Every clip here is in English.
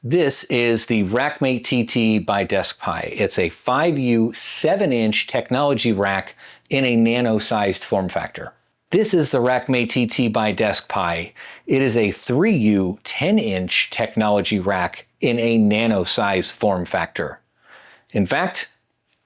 This is the Rackmate TT by DeskPi. It's a 5U 7-inch technology rack in a nano-sized form factor. This is the Rackmate TT by DeskPi. It is a 3U 10-inch technology rack in a nano-sized form factor. In fact,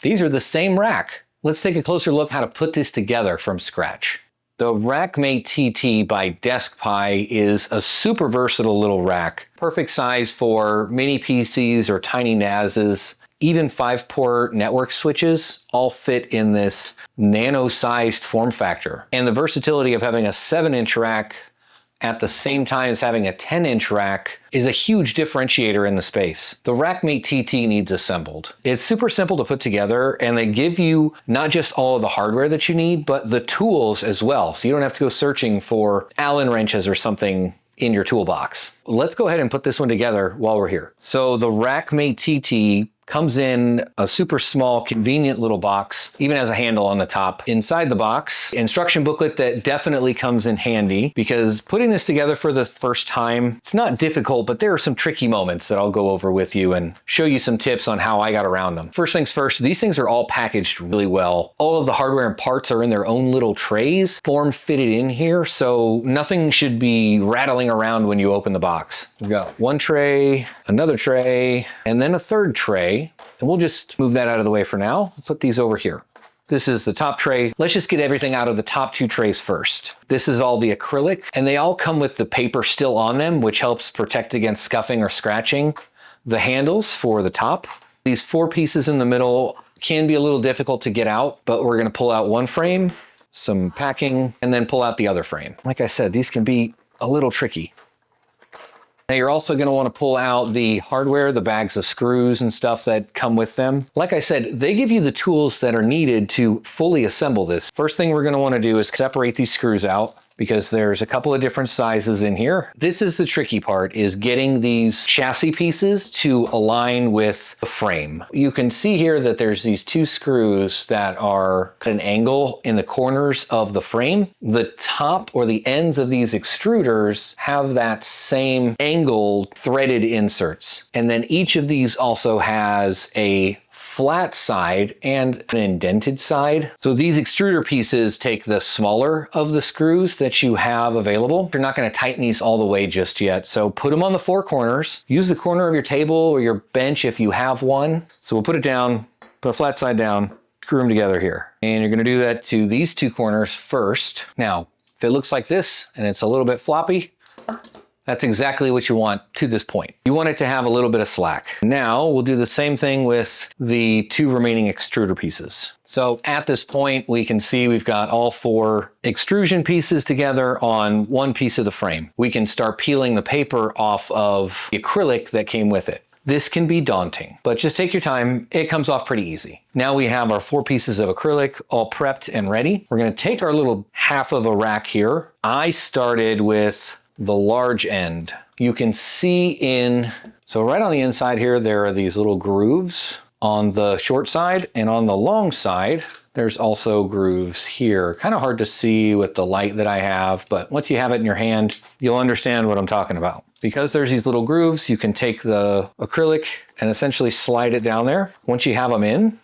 these are the same rack. Let's take a closer look how to put this together from scratch. The Rackmate TT by DeskPi is a super versatile little rack. Perfect size for mini PCs or tiny NASs. Even 5-port network switches all fit in this nano-sized form factor. And the versatility of having a 7-inch rack at the same time as having a 10-inch rack is a huge differentiator in the space. The Rackmate TT needs assembled. It's super simple to put together, and they give you not just all of the hardware that you need, but the tools as well. So you don't have to go searching for Allen wrenches or something in your toolbox. Let's go ahead and put this one together while we're here. So the Rackmate TT comes in a super small, convenient little box, even has a handle on the top. Inside the box, instruction booklet that definitely comes in handy, because putting this together for the first time, it's not difficult, but there are some tricky moments that I'll go over with you and show you some tips on how I got around them. First things first, these things are all packaged really well. All of the hardware and parts are in their own little trays, form fitted in here, so nothing should be rattling around when you open the box. We've got one tray, another tray, and then a third tray. And we'll just move that out of the way for now. Put these over here. This is the top tray. Let's just get everything out of the top 2 trays first. This is all the acrylic, and they all come with the paper still on them, which helps protect against scuffing or scratching. The handles for the top. These 4 pieces in the middle can be a little difficult to get out, but we're gonna pull out one frame, some packing, and then pull out the other frame. Like I said, these can be a little tricky. Now you're also going to want to pull out the hardware, the bags of screws and stuff that come with them. Like I said, they give you the tools that are needed to fully assemble this. First thing we're going to want to do is separate these screws out, because there's a couple of different sizes in here. This is the tricky part, is getting these chassis pieces to align with the frame. You can see here that there's these 2 screws that are at an angle in the corners of the frame. The top or the ends of these extruders have that same angled threaded inserts. And then each of these also has a flat side and an indented side. So these extruder pieces take the smaller of the screws that you have available. You're not going to tighten these all the way just yet. So put them on the 4 corners. Use the corner of your table or your bench if you have one. So we'll put it down, put a flat side down, screw them together here. And you're going to do that to these 2 corners first. Now, if it looks like this and it's a little bit floppy, that's exactly what you want to this point. You want it to have a little bit of slack. Now we'll do the same thing with the 2 remaining extruder pieces. So at this point, we can see we've got all 4 extrusion pieces together on one piece of the frame. We can start peeling the paper off of the acrylic that came with it. This can be daunting, but just take your time. It comes off pretty easy. Now we have our 4 pieces of acrylic all prepped and ready. We're gonna take our little half of a rack here. I started with the large end. You can see so right on the inside here, there are these little grooves on the short side, and on the long side, there's also grooves here. Kind of hard to see with the light that I have, but once you have it in your hand, you'll understand what I'm talking about. Because there's these little grooves, you can take the acrylic and essentially slide it down there. Once you have them in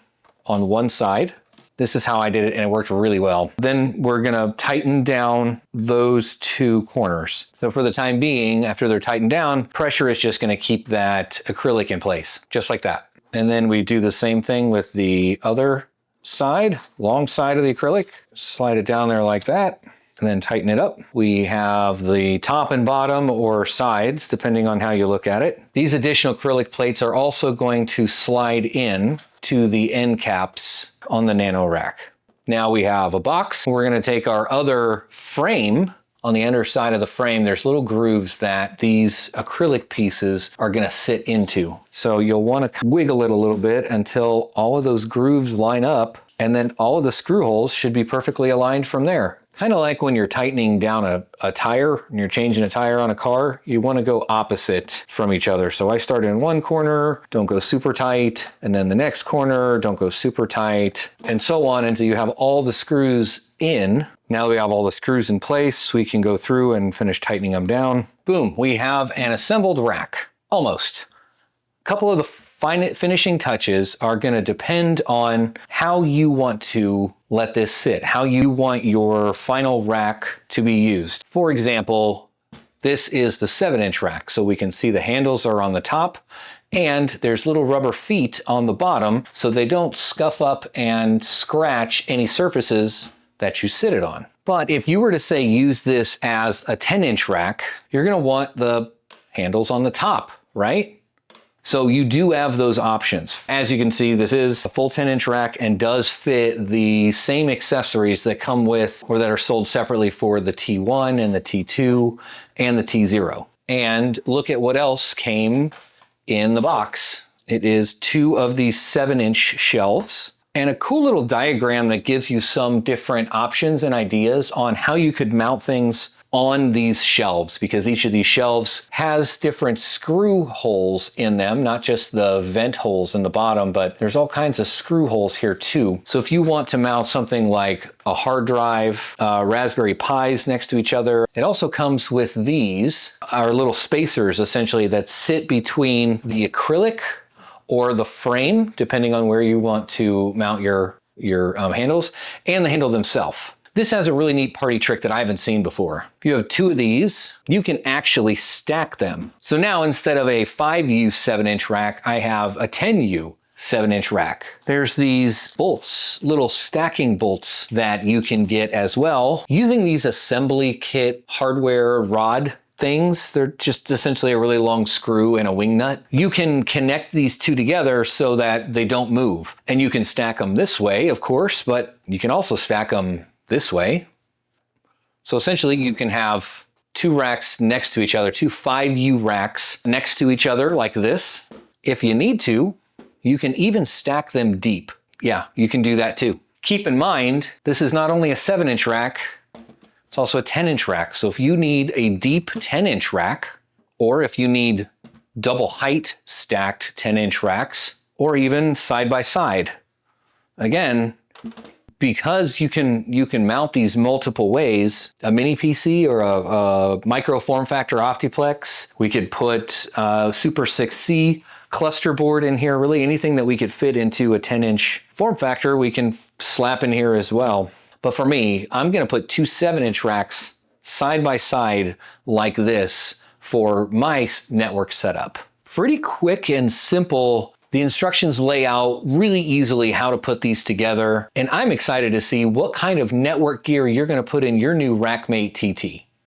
on one side, this is how I did it, and it worked really well. Then we're gonna tighten down those 2 corners. So for the time being, after they're tightened down, pressure is just gonna keep that acrylic in place, just like that. And then we do the same thing with the other side, long side of the acrylic. Slide it down there like that, and then tighten it up. We have the top and bottom, or sides, depending on how you look at it. These additional acrylic plates are also going to slide in to the end caps on the nano rack. Now we have a box. We're going to take our other frame. On the underside of the frame, there's little grooves that these acrylic pieces are going to sit into. So you'll want to wiggle it a little bit until all of those grooves line up, and then all of the screw holes should be perfectly aligned from there. Kind of like when you're tightening down a tire and you're changing a tire on a car, you want to go opposite from each other. So I start in one corner, don't go super tight, and then the next corner, don't go super tight, and so on until you have all the screws in. Now we have all the screws in place, we can go through and finish tightening them down. Boom, we have an assembled rack. Almost. couple of the finishing touches are going to depend on how you want to let this sit, how you want your final rack to be used. For example, this is the 7-inch rack, so we can see the handles are on the top and there's little rubber feet on the bottom so they don't scuff up and scratch any surfaces that you sit it on. But if you were to say use this as a 10-inch rack, you're going to want the handles on the top, right? So you do have those options. As you can see, this is a full 10-inch rack and does fit the same accessories that come with or that are sold separately for the T1 and the T2 and the T0. And look at what else came in the box. It is 2 of these 7-inch shelves and a cool little diagram that gives you some different options and ideas on how you could mount things on these shelves, because each of these shelves has different screw holes in them, not just the vent holes in the bottom, but there's all kinds of screw holes here too. So if you want to mount something like a hard drive, Raspberry Pis next to each other, it also comes with these, are little spacers essentially that sit between the acrylic or the frame, depending on where you want to mount your handles, and the handle themselves. This has a really neat party trick that I haven't seen before. If you have 2 of these, you can actually stack them. So now instead of a 5U 7-inch rack, I have a 10U 7-inch rack. There's these bolts, little stacking bolts that you can get as well. Using these assembly kit hardware rod things, they're just essentially a really long screw and a wing nut. You can connect these 2 together so that they don't move. And you can stack them this way, of course, but you can also stack them this way. So essentially you can have 2 racks next to each other, 2 5U racks next to each other like this. If you need to, you can even stack them deep. Yeah, you can do that too. Keep in mind, this is not only a 7-inch rack, it's also a 10-inch rack. So if you need a deep 10-inch rack, or if you need double height stacked 10-inch racks, or even side by side, again, because you can mount these multiple ways, a mini PC or a micro form factor Optiplex, we could put a Super 6C cluster board in here, really anything that we could fit into a 10-inch form factor, we can slap in here as well. But for me, I'm gonna put 2 7-inch racks side by side like this for my network setup. Pretty quick and simple. The instructions lay out really easily how to put these together, and I'm excited to see what kind of network gear you're going to put in your new Rackmate TT.